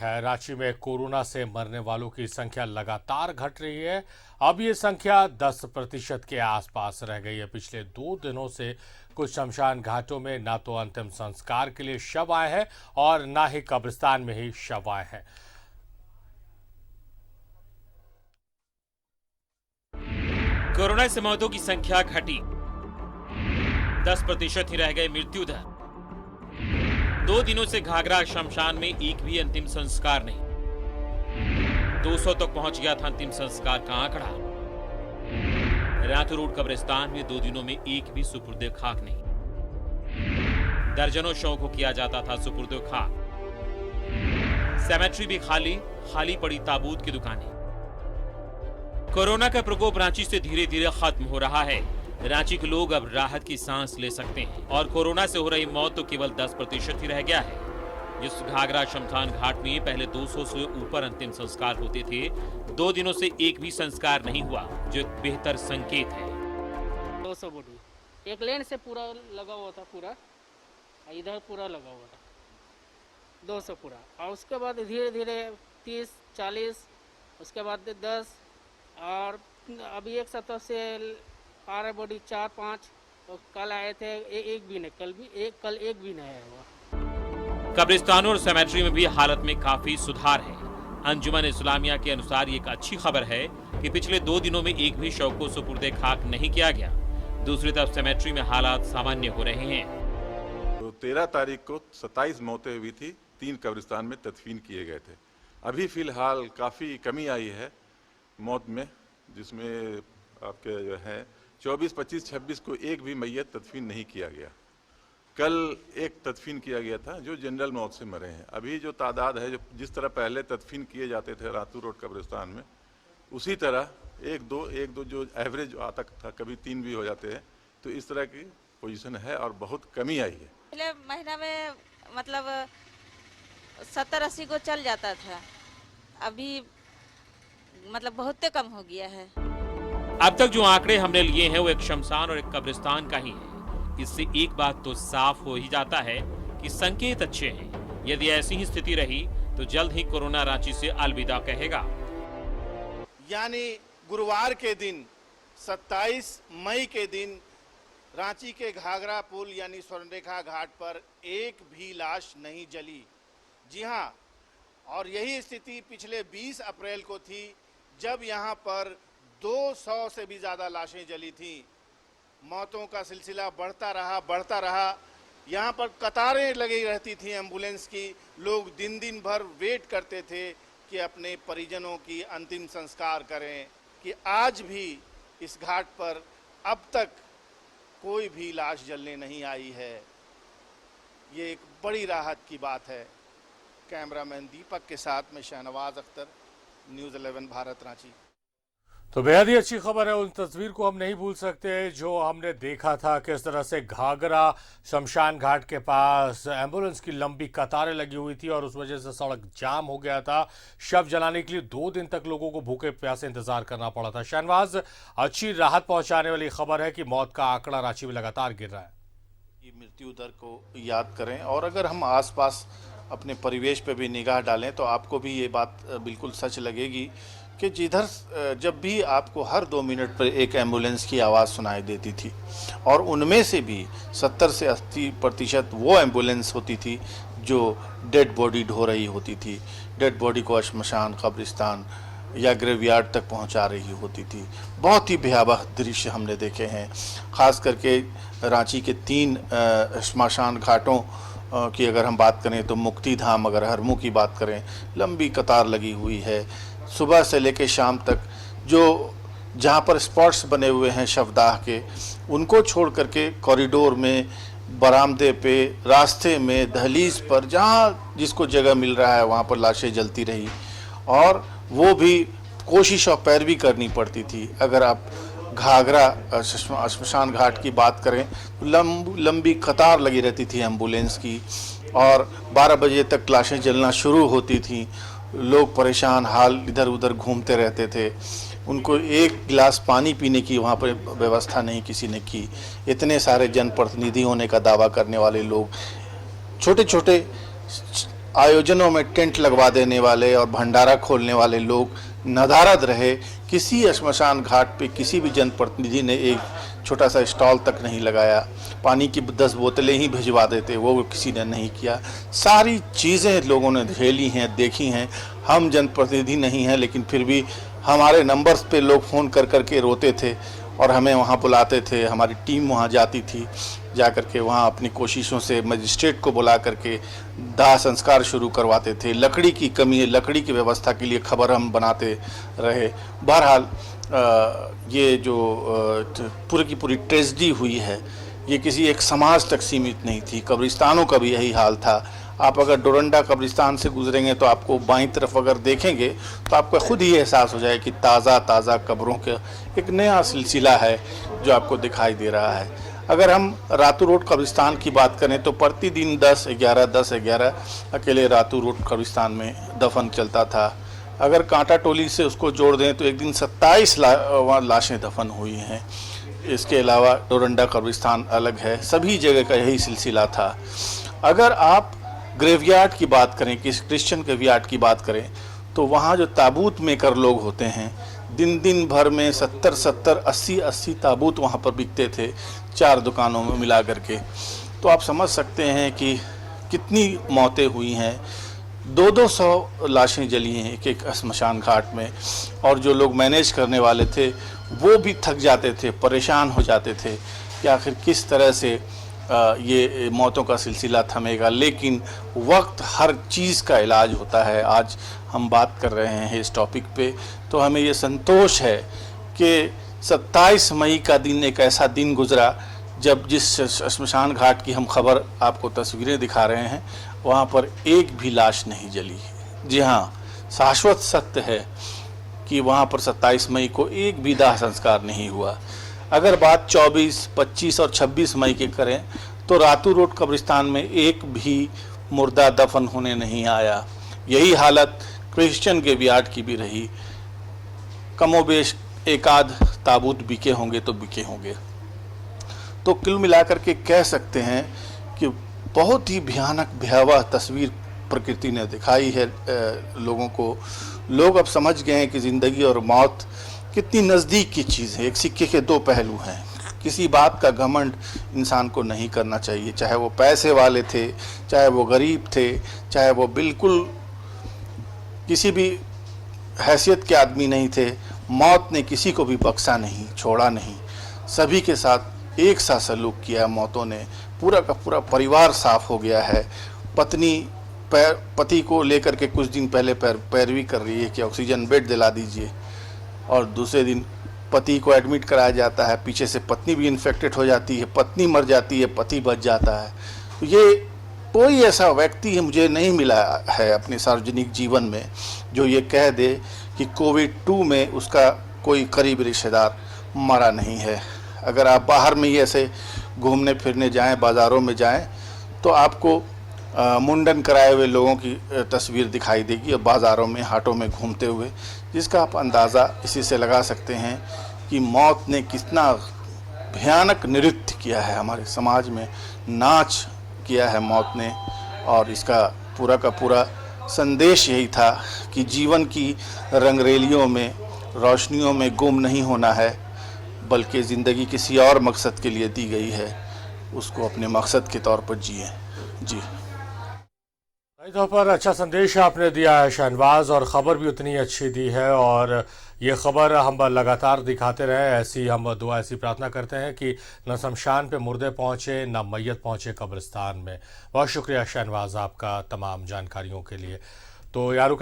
है। रांची में कोरोना से मरने वालों की संख्या लगातार घट रही है। अब ये संख्या 10% के आसपास रह गई है। पिछले 2 दिनों से कुछ शमशान घाटों में ना तो अंतिम संस्कार के लिए शव आए हैं और ना ही कब्रिस्तान में ही शव आए हैं। कोरोना से मौतों की संख्या घटी, 10% ही रह गए मृत्यु दर। 2 दिनों से घाघरा शमशान में एक भी अंतिम संस्कार नहीं। 200 तक पहुंच गया था अंतिम संस्कार का आंकड़ा। रातू रोड कब्रिस्तान में 2 दिनों में एक भी सुपुर्दे खाक नहीं। दर्जनों शवों को किया जाता था सुपुर्दे खाक। सेमेट्री भी खाली पड़ी ताबूत की दुकानें। कोरोना का प्रकोप रांची से धीरे धीरे खत्म हो रहा है। रांची के लोग अब राहत की सांस ले सकते हैं और कोरोना से हो रही मौत तो केवल 10% ही रह गया है। जिस घाघरा शमशान घाट में पहले 200 से ऊपर अंतिम संस्कार होते थे, 2 दिनों से एक भी संस्कार नहीं हुआ, जो एक बेहतर संकेत है। 200 बॉडी एक लेन से पूरा लगा हुआ था, पूरा इधर पूरा लगा हुआ था 200 पूरा, और उसके बाद धीरे धीरे 30, 40, उसके बाद 10, और अभी एक सप्ताह से आ रहे बॉडी 4, 5, और कल आए थे एक भी नहीं, कल एक भी नहीं आया हुआ। कब्रिस्तानों और सेमेट्री में भी हालत में काफी सुधार है। अंजुमन इस्लामिया के अनुसार ये एक अच्छी खबर है कि पिछले 2 दिनों में एक भी शव को सुपुर्दे खाक नहीं किया गया। दूसरी तरफ सेमेट्री में हालात सामान्य हो रहे हैं। तो 13 तारीख को 27 मौतें हुई थी, 3 कब्रिस्तान में तदफीन किए गए थे। अभी फिलहाल काफी कमी आई है मौत में, जिसमें आपके जो है 24, 25, 26 को एक भी मैयत तदफीन नहीं किया गया। कल एक तदफीन किया गया था जो जनरल मौत से मरे हैं। अभी जो तादाद है, जो जिस तरह पहले तदफीन किए जाते थे रातू रोड कब्रिस्तान में, उसी तरह एक दो जो एवरेज आता था, कभी 3 भी हो जाते हैं। तो इस तरह की पोजीशन है और बहुत कमी आई है। पिछले महीना में मतलब 70-80 को चल जाता था, अभी मतलब बहुत कम हो गया है। अब तक जो आंकड़े हमने लिए हैं वो एक शमशान और एक कब्रिस्तान का ही है। इससे एक बात तो साफ हो ही जाता है कि संकेत अच्छे हैं। यदि ऐसी ही स्थिति रही तो जल्द ही कोरोना रांची से अलविदा कहेगा। यानी गुरुवार के दिन 27 मई के दिन रांची के घाघरा पुल यानी स्वर्णरेखा घाट पर एक भी लाश नहीं जली। जी हां, और यही स्थिति पिछले 20 अप्रैल को थी, जब यहां पर 200 से भी ज़्यादा लाशें जली थीं। मौतों का सिलसिला बढ़ता रहा। यहाँ पर कतारें लगी रहती थी एम्बुलेंस की। लोग दिन भर वेट करते थे कि अपने परिजनों की अंतिम संस्कार करें। कि आज भी इस घाट पर अब तक कोई भी लाश जलने नहीं आई है। ये एक बड़ी राहत की बात है। कैमरामैन दीपक के साथ में शहनवाज अख्तर, न्यूज़ 11 भारत, रांची। तो बेहद ही अच्छी खबर है। उन तस्वीर को हम नहीं भूल सकते जो हमने देखा था, किस तरह से घाघरा शमशान घाट के पास एम्बुलेंस की लंबी कतारें लगी हुई थी और उस वजह से सड़क जाम हो गया था। शव जलाने के लिए 2 दिन तक लोगों को भूखे प्यासे इंतजार करना पड़ा था। शहनवाज, अच्छी राहत पहुंचाने वाली खबर है कि मौत का आंकड़ा रांची में लगातार गिर रहा है। मृत्यु दर को याद करें और अगर हम आसपास अपने परिवेश पे भी निगाह डालें तो आपको भी ये बात बिल्कुल सच लगेगी कि जिधर जब भी आपको हर 2 मिनट पर एक एम्बुलेंस की आवाज़ सुनाई देती थी, और उनमें से भी 70 से 80% वो एम्बुलेंस होती थी जो डेड बॉडी ढो रही होती थी, डेड बॉडी को श्मशान, कब्रिस्तान या ग्रेवयार्ड तक पहुंचा रही होती थी। बहुत ही भयावह दृश्य हमने देखे हैं। ख़ास करके रांची के 3 श्मशान घाटों की अगर हम बात करें तो मुक्ति धाम, अगर हरमू की बात करें, लंबी कतार लगी हुई है सुबह से लेकर शाम तक। जो जहाँ पर स्पॉट्स बने हुए हैं शवदाह के, उनको छोड़ करके कॉरिडोर में, बरामदे पे, रास्ते में, दहलीज पर, जहाँ जिसको जगह मिल रहा है वहाँ पर लाशें जलती रही, और वो भी कोशिश और पैरवी करनी पड़ती थी। अगर आप घाघरा श्मशान घाट की बात करें तो लंबी कतार लगी रहती थी एम्बुलेंस की, और 12 बजे तक लाशें जलना शुरू होती थी। लोग परेशान हाल इधर उधर घूमते रहते थे। उनको एक गिलास पानी पीने की वहाँ पर व्यवस्था नहीं किसी ने की। इतने सारे जनप्रतिनिधि होने का दावा करने वाले लोग छोटे छोटे आयोजनों में टेंट लगवा देने वाले और भंडारा खोलने वाले लोग नदारद रहे। किसी श्मशान घाट पे किसी भी जनप्रतिनिधि ने एक छोटा सा स्टॉल तक नहीं लगाया। पानी की 10 बोतलें ही भिजवा देते, वो किसी ने नहीं किया। सारी चीज़ें लोगों ने झेली हैं, देखी हैं। हम जनप्रतिनिधि नहीं हैं, लेकिन फिर भी हमारे नंबर्स पे लोग फ़ोन कर कर के रोते थे और हमें वहाँ बुलाते थे। हमारी टीम वहाँ जाती थी, जा कर के वहाँ अपनी कोशिशों से मजिस्ट्रेट को बुला करके दाह संस्कार शुरू करवाते थे। लकड़ी की कमी है, लकड़ी की व्यवस्था के लिए खबर हम बनाते रहे। बहरहाल ये जो पूरी की पूरी ट्रेजेडी हुई है, ये किसी एक समाज तक सीमित नहीं थी। कब्रिस्तानों का भी यही हाल था। आप अगर डोरंडा कब्रिस्तान से गुजरेंगे तो आपको बाईं तरफ अगर देखेंगे तो आपको खुद ही एहसास हो जाए कि ताज़ा कब्रों का एक नया सिलसिला है जो आपको दिखाई दे रहा है। अगर हम रातू रोड कब्रिस्तान की बात करें तो प्रतिदिन 10-11 अकेले रातू रोड कब्रिस्तान में दफन चलता था। अगर कांटा टोली से उसको जोड़ दें तो एक दिन 27 लाशें दफन हुई हैं। इसके अलावा डोरंडा कब्रिस्तान अलग है। सभी जगह का यही सिलसिला था। अगर आप ग्रेवयार्ड की बात करें, किस क्रिश्चियन ग्रेवयार्ड की बात करें, तो वहाँ जो ताबूत मेकर लोग होते हैं, दिन भर में 70-80 ताबूत वहाँ पर बिकते थे 4 दुकानों में मिला करके। तो आप समझ सकते हैं कि कितनी मौतें हुई हैं। 200 लाशें जली हैं एक श्मशान घाट में। और जो लोग मैनेज करने वाले थे वो भी थक जाते थे, परेशान हो जाते थे कि आखिर किस तरह से ये मौतों का सिलसिला थमेगा। लेकिन वक्त हर चीज़ का इलाज होता है। आज हम बात कर रहे हैं इस टॉपिक पे, तो हमें ये संतोष है कि 27 मई का दिन एक ऐसा दिन गुजरा जब जिस श्मशान घाट की हम खबर आपको तस्वीरें दिखा रहे हैं, वहाँ पर एक भी लाश नहीं जली। जी हाँ, शाश्वत सत्य है कि वहाँ पर 27 मई को एक भी दाह संस्कार नहीं हुआ। अगर बात 24, 25 और 26 मई की करें तो रातू रोड कब्रिस्तान में एक भी मुर्दा दफन होने नहीं आया। यही हालत क्रिश्चियन ग्रेवयार्ड की भी रही। कमोबेश एक आध ताबूत बिके होंगे तो बिके होंगे। तो कुल मिलाकर के कह सकते हैं कि बहुत ही भयावह तस्वीर प्रकृति ने दिखाई है लोगों को। लोग अब समझ गए हैं कि ज़िंदगी और मौत कितनी नज़दीक की चीज़ है। एक सिक्के के 2 पहलू हैं। किसी बात का घमंड इंसान को नहीं करना चाहिए, चाहे वो पैसे वाले थे, चाहे वो गरीब थे, चाहे वो बिल्कुल किसी भी हैसियत के आदमी नहीं थे। मौत ने किसी को भी बख्शा नहीं, छोड़ा नहीं। सभी के साथ एक सा सलूक किया मौतों ने। पूरा का पूरा परिवार साफ हो गया है। पत्नी पति को लेकर के कुछ दिन पहले पैरवी कर रही है कि ऑक्सीजन बेड दिला दीजिए, और दूसरे दिन पति को एडमिट कराया जाता है। पीछे से पत्नी भी इन्फेक्टेड हो जाती है, पत्नी मर जाती है, पति बच जाता है। तो ये कोई ऐसा व्यक्ति मुझे नहीं मिला है अपने सार्वजनिक जीवन में जो ये कह दे कि कोविड-2 में उसका कोई करीबी रिश्तेदार मरा नहीं है। अगर आप बाहर में ही ऐसे घूमने फिरने जाएं, बाज़ारों में जाएं, तो आपको मुंडन कराए हुए लोगों की तस्वीर दिखाई देगी और बाज़ारों में, हाटों में घूमते हुए, जिसका आप अंदाज़ा इसी से लगा सकते हैं कि मौत ने कितना भयानक नृत्य किया है हमारे समाज में, नाच किया है मौत ने। और इसका पूरा का पूरा संदेश यही था कि जीवन की रंगरेलियों में, रोशनियों में गुम नहीं होना है, बल्कि ज़िंदगी किसी और मकसद के लिए दी गई है, उसको अपने मकसद के तौर पर जिए। जी, सही तौर पर अच्छा संदेश आपने दिया है शहनवाज, और ख़बर भी उतनी अच्छी दी है। और ये ख़बर हम लगातार दिखाते रहे, ऐसी हम दुआ, ऐसी प्रार्थना करते हैं कि न शमशान पे मुर्दे पहुँचे, न मैयत पहुँचे कब्रिस्तान में। बहुत शुक्रिया शहनवाज आपका तमाम जानकारियों के लिए। तो यार